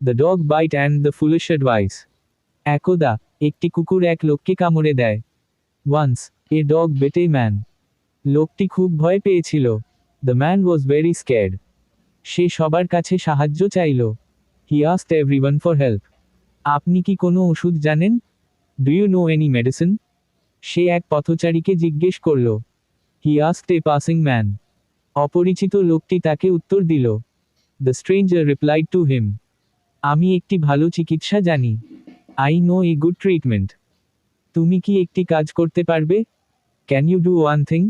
The dog bite and the foolish advice. একদা একটি কুকুর এক লোককে কামড়ে দেয়। Once, a dog bit a man. লোকটি খুব ভয় পেয়েছিল। The man was very scared. সে সবার কাছে সাহায্য চাইল। He asked everyone for help. আপনি কি কোনো ওষুধ জানেন? Do you know any medicine? সে এক পথচারীকে জিজ্ঞেস করল। He asked a passing man. অপরিচিত লোকটি তাকে উত্তর দিল। The stranger replied to him. আমি একটি ভালো চিকিৎসা জানি। I know a good treatment. তুমি কি একটি কাজ করতে পারবে? Can you do one thing?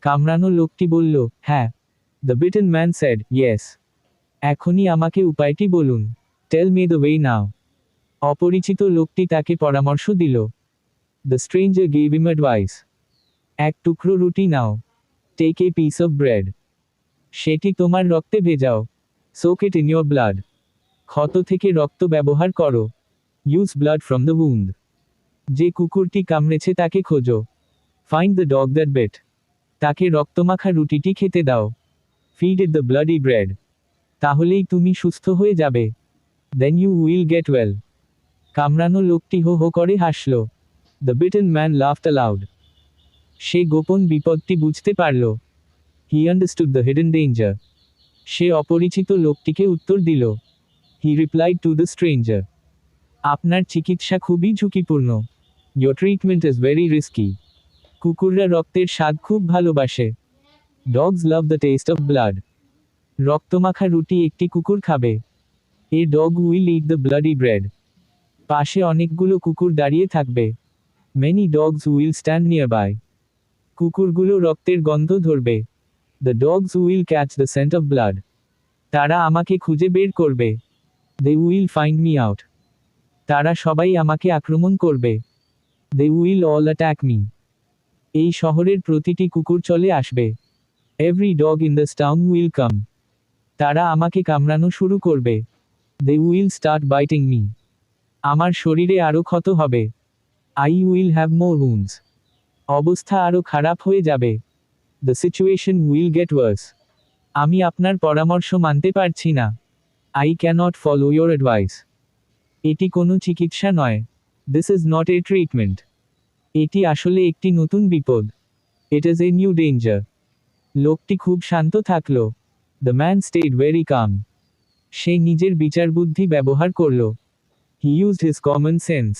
কামড়ানো লোকটি বলল, হ্যাঁ। The bitten man said, yes. এখনই আমাকে উপায়টি বলুন। Tell me the way now. অপরিচিত লোকটি তাকে পরামর্শ দিল। The stranger gave him advice. এক টুকরো রুটি নাও। Take a piece of bread. সেটি তোমার রক্তে ভেজাও। Soak it in your blood. ক্ষত থেকে রক্ত ব্যবহার করো। Use blood from the wound. যে কুকুরটি কামড়েছে তাকে খোঁজো। Find the dog that bit. তাকে রক্তমাখা রুটিটি খেতে দাও। Feed it the bloody bread. তাহলেই তুমি সুস্থ হয়ে যাবে। Then you will get well. কামড়ানো লোকটি হো হো করে হাসল। The bitten man laughed aloud. সে গোপন বিপদটি বুঝতে পারল। He understood the hidden danger. সে অপরিচিত লোকটিকে উত্তর দিল। He replied to the stranger. আপনার চিকিৎসা খুবই ঝুঁকিপূর্ণ। Your treatment is very risky. কুকুররা রক্তের স্বাদ খুব ভালোবাসে। Dogs love the taste of blood. রক্তমাখা রুটি একটি কুকুর খাবে। A dog will eat the bloody bread. পাশে অনেকগুলো কুকুর দাঁড়িয়ে থাকবে। Many dogs will stand nearby. কুকুরগুলো রক্তের গন্ধ ধরবে। The dogs will catch the scent of blood. তারা আমাকে খুঁজে বের করবে। They will find me out. তারা সবাই আমাকে আক্রমণ করবে। They will all attack me. এই শহরের প্রতিটি কুকুর চলে আসবে। Every dog in this town will come. তারা আমাকে কামড়ানো শুরু করবে। They will start biting me. আমার শরীরে আরও ক্ষত হবে। I will have more wounds. অবস্থা আরও খারাপ হয়ে যাবে। The situation will get worse. আমি আপনার পরামর্শ মানতে পারছি না। I cannot follow your advice. এটি কোনো চিকিৎসা নয়। This is not a treatment. এটি আসলে একটি নতুন বিপদ। It is a new danger. লোকটি খুব শান্ত থাকল। The man stayed very calm. সে নিজের বিচারবুদ্ধি ব্যবহার করল। He used his common sense.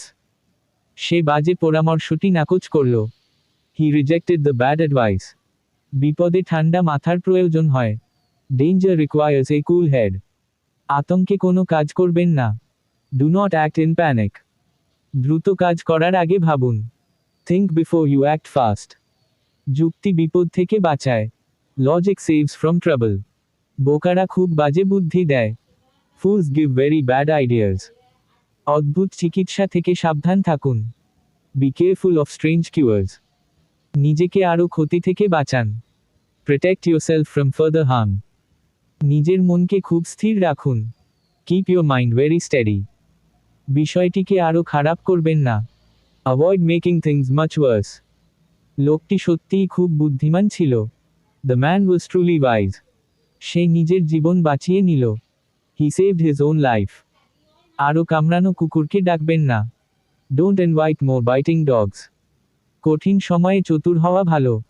সে বাজে পরামর্শটি নাকচ করল। He rejected the bad advice. বিপদে ঠান্ডা মাথার প্রয়োজন হয়। Danger requires a cool head. আতঙ্কে কোনো কাজ করবেন না। Do not act in panic. দ্রুত কাজ করার আগে ভাবুন। Think before you act fast. যুক্তি বিপদ থেকে বাঁচায়। Logic saves from trouble. বোকারা খুব বাজে বুদ্ধি দেয়। Fools give very bad ideas. অদ্ভুত চিকিৎসা থেকে সাবধান থাকুন। Be careful of strange cures. নিজেকে আরও ক্ষতি থেকে বাঁচান। Protect yourself from further harm. নিজের মনকে খুব স্থির রাখুন। Keep your mind very steady. বিষয়টিকে আরও খারাপ করবেন না। Avoid making things much worse. লোকটি সত্যিই খুব বুদ্ধিমান ছিল। The man was truly wise. সে নিজের জীবন বাঁচিয়ে নিল। He saved his own life. আরও কামড়ানো কুকুরকে ডাকবেন না। Don't invite more biting dogs. কঠিন সময়ে চতুর হওয়া ভালো।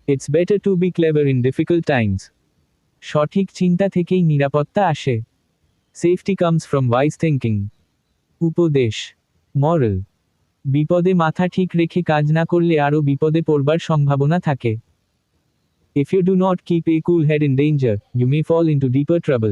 It's better to be clever in difficult times. সঠিক চিন্তা থেকেই নিরাপত্তা আসে। Safety comes from wise thinking. উপদেশ। Moral. বিপদে মাথা ঠিক রেখে কাজ না করলে আরও বিপদে পড়বার সম্ভাবনা থাকে। If you do not keep a cool head in danger, you may fall into deeper trouble.